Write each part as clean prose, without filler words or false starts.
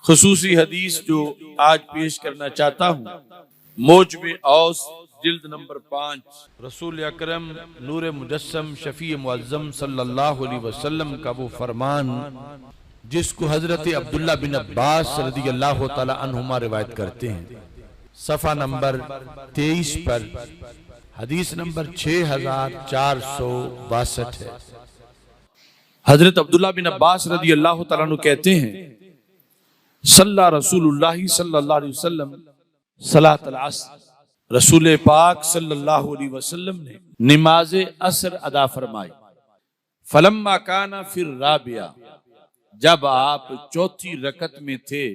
खुसूसी हदीस जो आज पेश करना चाहता हूँ, मौजब औस जिल्द नंबर 5, रसूल अकरम नूर मुजस्सम शफी मुअज्जम सल्लल्लाहु अलैहि वसल्लम का वो फरमान जिसको हजरत अब्दुल्ला बिन अब्बास रदियल्लाहु ताला अन्हुमा रिवायत करते हैं, सफ़ा नंबर 23 पर हदीस नंबर 6462 है। हजरत अब्दुल्ला बिन अब्बास रदियल्लाहु ताला अन्हु कहते हैं, सल्ला रसूलुल्लाह सल्लल्लाहु अलैहि वसल्लम सलातल अस्र, रसूल पाक सल्लल्लाहु अलैहि वसल्लम ने नमाज असर अदा फरमाई। फलम्मा काना फिर राबिया, जब आप चौथी रकत में थे,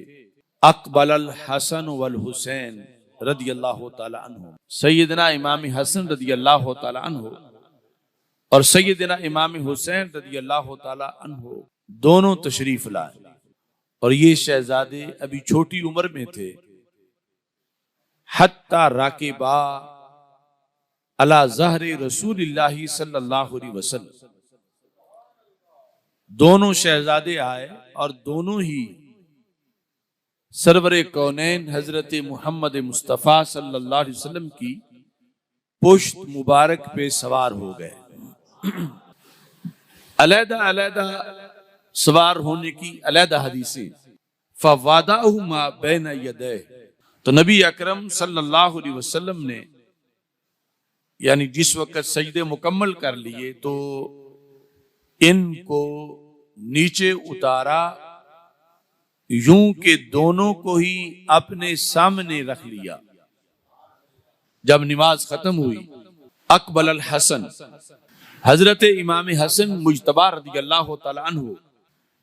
अकबल हसन वल हुसैन रदियल्लाहु ताला अन्हु, सैयदना इमाम हसन रदियल्लाहु ताला अन्हु और सैयदना इमाम हुसैन रदियल्लाहु ताला अन्हु दोनों तशरीफ लाए और ये शहजादे अभी छोटी उम्र में थे। हत्ता राकिबा अला ज़हरे रसूलिल्लाहि सल्लल्लाहु अलैहि वसल्लम, दोनों शहजादे आए और दोनों ही सरवरे कौनैन हजरत मोहम्मद मुस्तफ़ा सल्लल्लाहु अलैहि वसल्लम की पुश्त मुबारक पे सवार हो गए। अलैदा अलैदा सवार होने की अलैदा हदीसें। फवादाहु मा बैन यदैह, तो नबी अकरम सल्लल्लाहु अलैहि वसल्लम ने यानी जिस वक्त सजदे मुकम्मल कर लिए तो इनको नीचे उतारा, यूं के दोनों को ही अपने सामने रख लिया। जब नमाज खत्म हुई, अकबल अल हसन, हजरत इमाम हसन मुजतबा रदियल्लाहु ताला अन्हु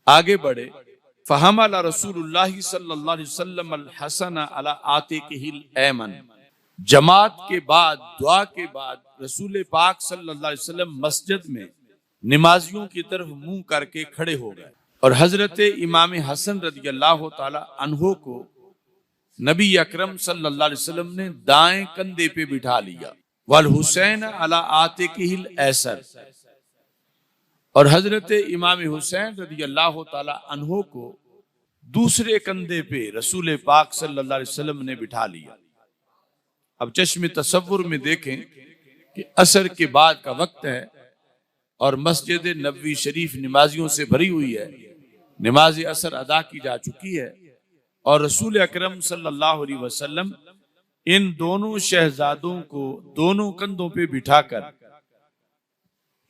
आगे बढ़े। फहमला रसूलुल्लाह सल्लल्लाहु अलैहि वसल्लम अल हसन अला आतिकिहिल ऐमन, जमात के बाद, दुआ के बाद रसूल पाक सल्लल्लाहु अलैहि वसल्लम मस्जिद में नमाजियों की तरफ मुंह करके खड़े हो गए और हजरत इमाम हसन रदियल्लाहु ताला अन्हु को नबी अकरम सल्लल्लाहु अलैहि वसल्लम ने दाएं कंधे पे बिठा लिया। वल हुसैन अला आतिकिहिल ऐसर, और हजरत इमाम हुसैन रदियल्लाहु ताला अन्हु को दूसरे कंधे पे रसूल पाक सल्लल्लाहु अलैहि वसल्लम ने बिठा लिया। अब चश्मे तसव्वुर में देखें कि असर के बाद का वक्त है और मस्जिद नबवी शरीफ नमाजियों से भरी हुई है। नमाज असर अदा की जा चुकी है और रसूल अकरम सल्लल्लाहु अलैहि वसल्लम इन दोनों शहजादों को दोनों कंधों पे बिठाकर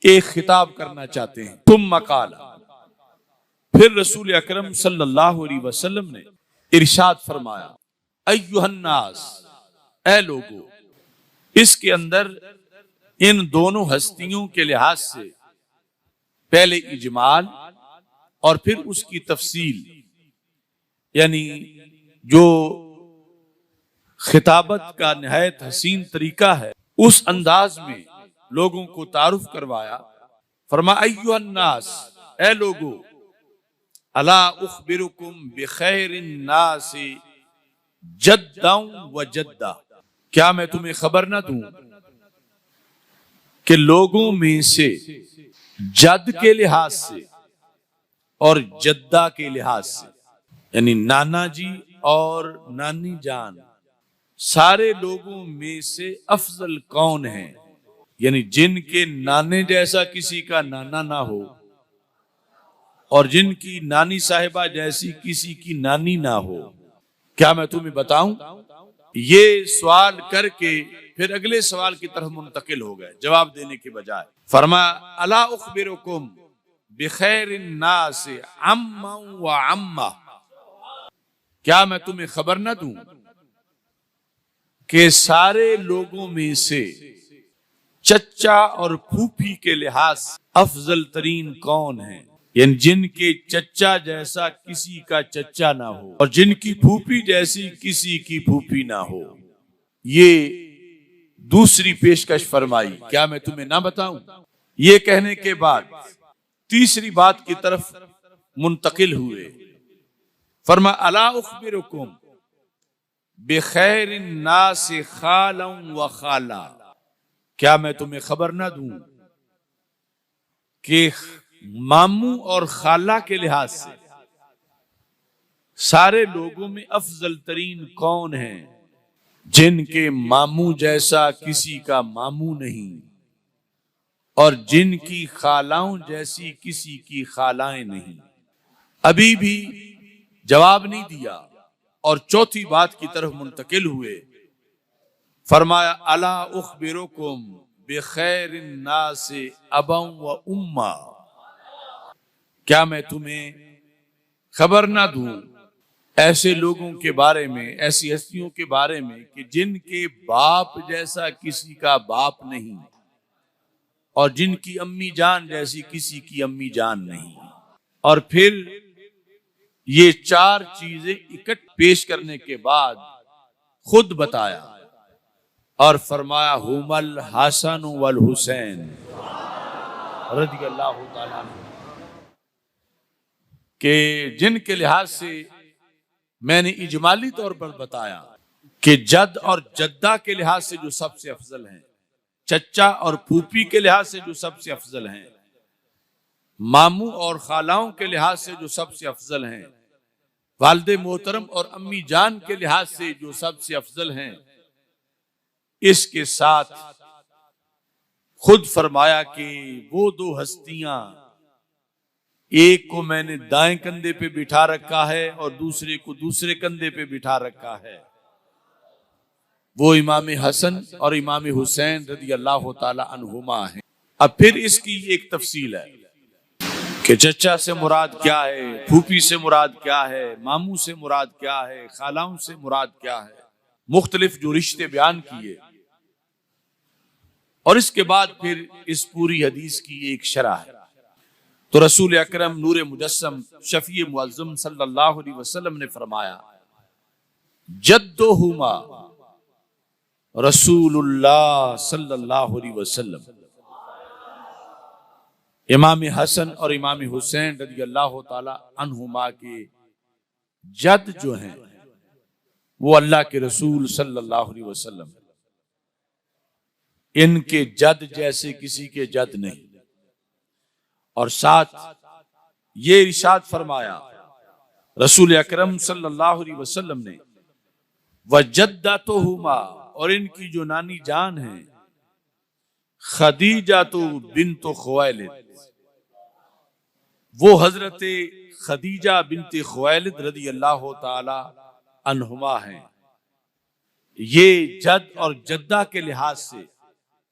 एक खिताब करना चाहते हैं। तुम मकाला, फिर रसूल अकरम सल्लल्लाहु अलैहि वसल्लम ने इरशाद फरमाया, अय्युहन्नास, ऐ लोगो। इसके अंदर इन दोनों हस्तियों के लिहाज से पहले इजमाल और फिर उसकी तफसील, यानी जो खिताबत का निहायत हसीन तरीका है उस अंदाज में लोगों को तारुफ करवाया। फरमा अय्युहन्नास, ऐ लोगो, अला उखबिरुकुम बिखैरिन नासी जद्दन व जद्दा, क्या मैं तुम्हें खबर ना दूं कि लोगों में से जद के लिहाज से और जद्दा के लिहाज से, यानी नाना जी और नानी जान, सारे लोगों में से अफजल कौन है, यानी जिनके नाने जैसा किसी का नाना ना हो और जिनकी नानी साहिबा जैसी किसी की नानी ना हो, क्या मैं तुम्हें बताऊं? ये सवाल करके फिर अगले सवाल की तरफ मुंतकिल हो गए जवाब देने के बजाय। फरमा अला उखबिरुकुम बिखैरिन नास अम्मा व अम्मा, क्या मैं तुम्हें खबर ना दूं कि सारे लोगों में से चच्चा और फूफी के लिहाज अफजल तरीन कौन है, यानी जिनके चच्चा जैसा किसी का चच्चा ना हो और जिनकी फूफी जैसी किसी की फूफी ना हो। ये दूसरी पेशकश फरमाई, क्या मैं तुम्हें ना बताऊं? ये कहने के बाद तीसरी बात की तरफ मुंतकिल हुए। फरमा अला उखबिरुकुम बिखैरिन नास खालन व खाला, क्या मैं तुम्हें खबर ना दूं कि मामू और खाला के लिहाज से सारे लोगों में अफजल तरीन कौन है? जिनके मामू जैसा किसी का मामू नहीं और जिनकी खालाओं जैसी किसी की खालाएं नहीं। अभी भी जवाब नहीं दिया और चौथी बात की तरफ मुंतकिल हुए। फरमाया अला उखबिरुकुम बिखैरिन नास अबा व उम्मा, क्या मैं तुम्हें खबर ना दूं ऐसे लोगों के बारे में, ऐसी हस्तियों के बारे में कि जिनके बाप जैसा किसी का बाप नहीं और जिनकी अम्मी जान जैसी किसी की अम्मी जान नहीं। और फिर ये चार चीजें इकट्ठ पेश करने के बाद खुद बताया और फरमाया हुमल हसन वल हुसैन रज़ियल्लाहु ताला अन्हु, के जिनके लिहाज से मैंने इजमाली तौर पर बताया कि जद और जद्दा के लिहाज से जो सबसे अफजल हैं, चच्चा और फूफी के लिहाज से जो सबसे अफजल हैं, मामू और खालाओं के लिहाज से जो सबसे अफजल हैं, वालिदे मोहतरम और अम्मी जान के लिहाज से जो सबसे अफजल हैं, इसके साथ खुद फरमाया कि वो दो हस्तियां, एक को मैंने दाएं कंधे पे बिठा रखा है और दूसरे को दूसरे कंधे पे बिठा रखा है, वो इमाम हसन और इमाम हुसैन रज़ियल्लाहु ताला अन्हुमा हैं। अब फिर इसकी एक तफसील है कि चचा से मुराद क्या है, फूफी से मुराद क्या है, मामू से मुराद क्या है, खालाओं से मुराद क्या है, मुख्तलिफ जो रिश्ते बयान किए। और इसके बाद फिर इस पूरी हदीस की एक शरह है। तो रसूल अकरम नूर मुजस्सम शफी मुअज़्ज़म सल्लल्लाहु अलैहि वसल्लम ने फरमाया जद्दुहुमा रसूलुल्लाह सल्लल्लाहु अलैहि वसल्लम, इमाम हसन और इमाम हुसैन रज़ियल्लाहु ताला अन्हुमा के जद जो हैं वो अल्लाह के रसूल सल्लल्लाहु अलैहि वसल्लम, इनके जद जैसे किसी के जद नहीं। और साथ ये इरशाद फरमाया रसूल अकरम सल्लल्लाहु अलैहि वसल्लम ने वजद्दतुहुमा, और इनकी जो नानी जान है खदीजा तो बिन्त खुवैलिद, वो हजरत खदीजा बिन्त खुवैलिद रज़ियल्लाहु ताला अन्हुमा हैं। ये जद और जद्दा के लिहाज से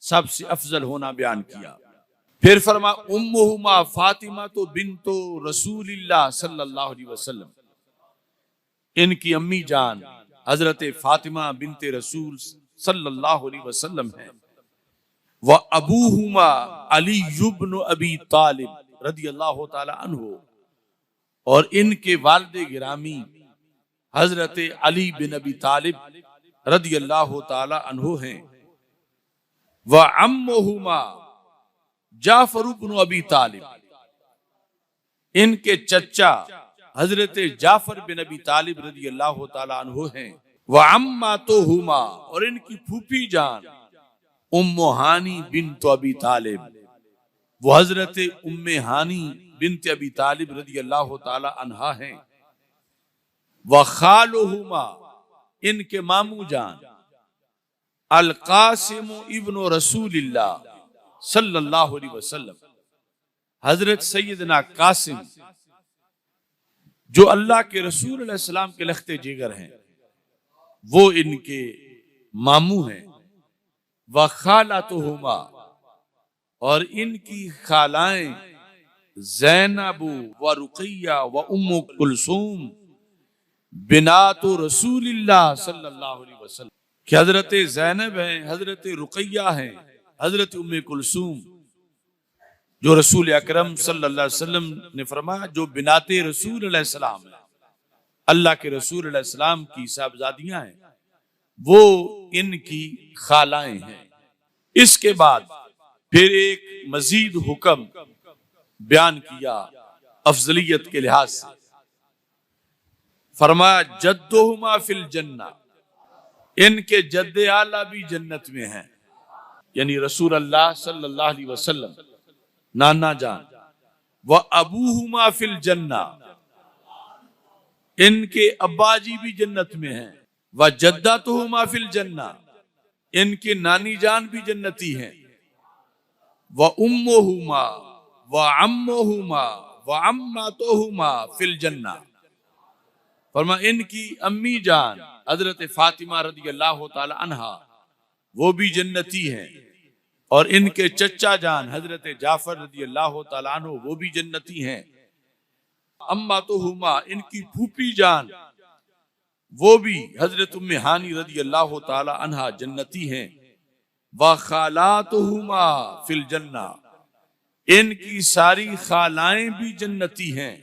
सबसे अफजल होना बयान किया। फिर फरमा उम्मुहुमा फातिमा तो बिन्तो रसूलिल्लाह सल्लल्लाहु अलैहि वसल्लम, इनकी अम्मी जान हजरत फातिमा बिन्ते रसूल सल्लल्लाहु अलैहि वसल्लम है। व अबूहुमा अली इब्न अबी तालिब रज़ियल्लाहु ताला अन्हु, और इनके वालिद गिरामी हजरत अली बिन अबी तालिब रज़ियल्लाहु ताला अन्हु हैं। व अम्मुहुमा जाफर इब्न अबी तालिब, इनके चचा हजरत जाफर बिन अबी तालिब रज़ियल्लाहु ताला अन्हु हैं। व अम्मातुहुमा, और इनकी फूफी जान उम्मु हानी बिन्त अबी तालिब, वो हजरत उम्मे हानी बिन्त अबी तालिब रज़ियल्लाहु ताला अन्हा हैं। व खालुहुमा, इनके मामू जान अल कासिम इब्न रसूलिल्लाह सल्लल्लाहु अलैहि वसल्लम, हजरत सैयदना कासिम जो अल्लाह के रसूल अलैहि सलाम के लख्ते जिगर हैं, वो इनके मामू हैं। व खालातुहुमा, और इनकी खालाएं ज़ैनब व रुक़ैया व उम्मु कुलसूम बिनातु रसूलिल्लाह सल्लल्लाहु अलैहि वसल्लम, कि हजरत ज़ैनब हैं, हजरत रुक़ैया हैं, हजरत उम्मे कुलसूम, जो रसूल अकरम सल्लल्लाहु अलैहि वसल्लम ने फरमाया जो बिनाते रसूल अलैहि सलाम है, अल्लाह के रसूल अलैहि सलाम की साहबजादियां हैं, वो इनकी खालाएं हैं। इसके बाद फिर एक मजीद हुक्म बयान किया अफजलियत के लिहाज से। फरमाया जद्दुहुमा फिल जन्ना, इनके जद्दे आला भी जन्नत में हैं, यानी रसूल अल्लाह सल्लल्लाहु अलैहि वसल्लम नाना जान। व अबूहुमा फिल जन्ना, इनके अब्बा जी भी जन्नत में हैं। व जद्दातुहुमा फिल जन्ना, इनके नानी जान भी जन्नती हैं। व उम्मुहुमा व अम्मुहुमा व अम्मातुहुमा फिल जन्ना, फरमा इनकी अम्मी जान हजरत फातिमा रदियल्लाहु ताला अन्हा वो भी जन्नती हैं, और इनके चचा जान हजरत जाफर रदियल्लाहु ताला अन्हु वो भी जन्नती हैं। अम्मातुहुमा, इनकी फूफी जान वो भी हजरत उम्मे हानी रदियल्लाहु ताला अन्हा जन्नती हैं। व खालातुहुमा फिल जन्ना, इनकी सारी खालाएं भी जन्नती हैं।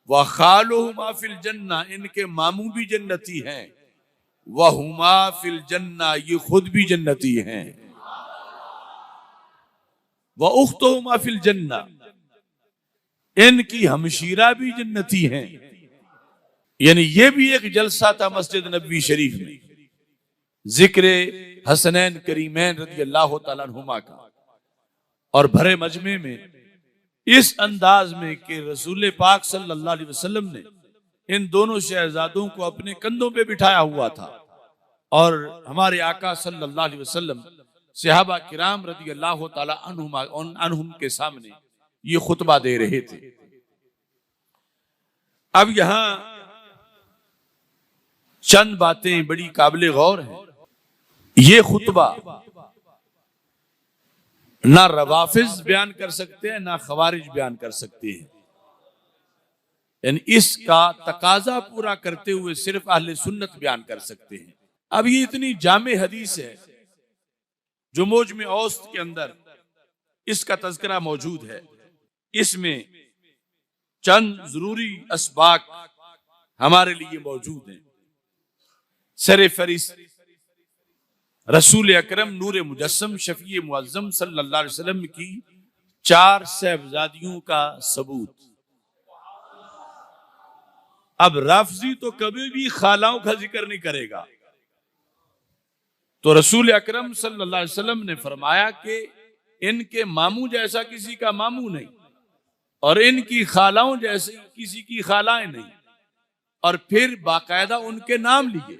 व खालुहुमा फिल जन्ना, इनके मामू भी जन्नती हैं। व हुमा फिल जन्ना, ये खुद भी जन्नती हैं। व उख्तुहुमा फिल जन्ना, इनकी हमशीरा भी जन्नती हैं। यानी ये भी एक जलसा था मस्जिद नबवी शरीफ में, जिक्र हसनैन करीमैन रदियल्लाहु ताला अन्हुमा का, और भरे मजमे में इस अंदाज में कि रसूल पाक सल्लल्लाहु अलैहि वसल्लम ने इन दोनों शहजादों को अपने कंधों पे बिठाया हुआ था, और हमारे आका सल्लल्लाहु अलैहि वसल्लम सहाबा किराम रदियल्लाहु ताला अन्हुम के सामने ये खुतबा दे रहे थे। अब यहां चंद बातें बड़ी काबिले गौर हैं। ये खुतबा ना रवाफिज बयान कर सकते हैं, ना खवारिज बयान कर सकते हैं। यानी इसका तकाजा पूरा करते हुए सिर्फ अहले सुन्नत बयान कर सकते हैं। अब ये इतनी जामे हदीस है जो मौजमे औसत के अंदर इसका तज़किरा मौजूद है। इसमें चंद जरूरी असबाक हमारे लिए मौजूद हैं। सरे फरिस्त रसूल अकरम नूर मुजस्सम शफी मुअज्जम सल्लल्लाहु अलैहि वसल्लम की 4 साहबजादियों का सबूत। अब राफजी तो कभी भी खालाओं का जिक्र नहीं करेगा, तो रसूल अकरम सल्लल्लाहु अलैहि वसल्लम ने फरमाया कि इनके मामू जैसा किसी का मामू नहीं, और इनकी खालाओं जैसे किसी की खालाएं नहीं। और फिर बाकायदा उनके नाम लिए,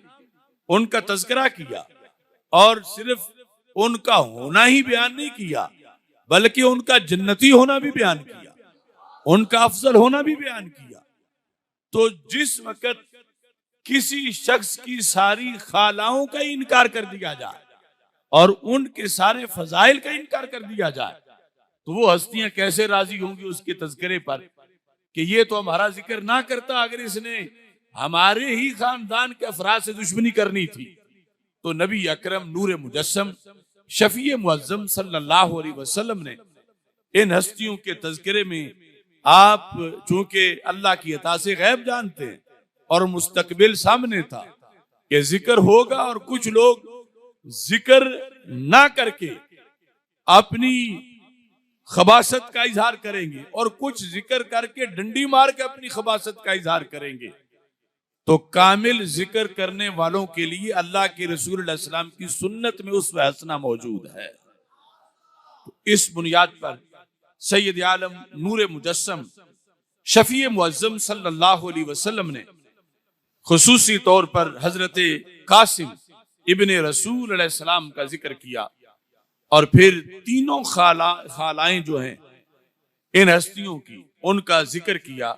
उनका तज़किरा किया, और सिर्फ उनका होना ही बयान नहीं किया, बल्कि उनका जन्नती होना भी बयान किया, उनका अफजल होना भी बयान किया। तो जिस वक्त किसी शख्स की सारी खालाओं का इनकार कर दिया जाए और उनके सारे फजाइल का इनकार कर दिया जाए, तो वो हस्तियां कैसे राजी होंगी उसके तज़किरे पर कि ये तो हमारा जिक्र ना करता अगर इसने हमारे ही खानदान के अफराद से दुश्मनी करनी थी। तो नबी अकरम नूर मुजस्सम शफी मुअज्जम सल्लल्लाहु अलैहि वसल्लम ने इन हस्तियों के तज़किरे में, आप चूंकि अल्लाह की अता से गैब जानते हैं और मुस्तकबिल सामने था कि जिक्र होगा, और कुछ लोग जिक्र ना करके अपनी खबासत का इजहार करेंगे, और कुछ जिक्र करके डंडी मार के अपनी खबासत का इजहार करेंगे। तो कामिल जिक्र करने वालों के लिए अल्लाह के रसूल सल्लल्लाहु अलैहि वसल्लम की सुन्नत में उसवा हसना मौजूद है। तो इस बुनियाद पर सैयद आलम नूर मुजस्सम शफी मुअज्जम सल्लल्लाहु अलैहि वसल्लम ने खुसूसी तौर पर हजरत कासिम इब्ने रसूल अलैहि सलाम का जिक्र किया, और फिर तीनों खालाएं जो हैं इन हस्तियों की, उनका जिक्र किया,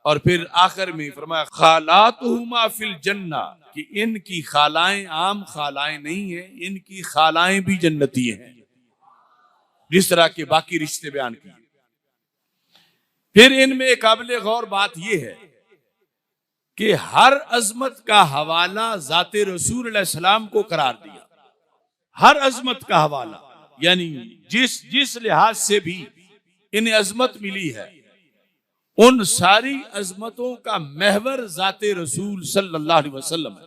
और फिर आखिर में फरमाया खालातुहुमा फिल जन्ना, कि इनकी खालाएं आम खालाएं नहीं है, इनकी खालाएं भी जन्नती हैं, जिस तरह के बाकी रिश्ते बयान किए। फिर इनमें एक काबिल गौर बात यह है कि हर अजमत का हवाला जाते रसूल अलैहि सलाम को करार दिया। हर अजमत का हवाला, यानी जिस लिहाज से भी इन्हें अजमत मिली है, उन सारी अजमतों का महवर जाते रसूल सल्लल्लाहु अलैहि वसल्लम है।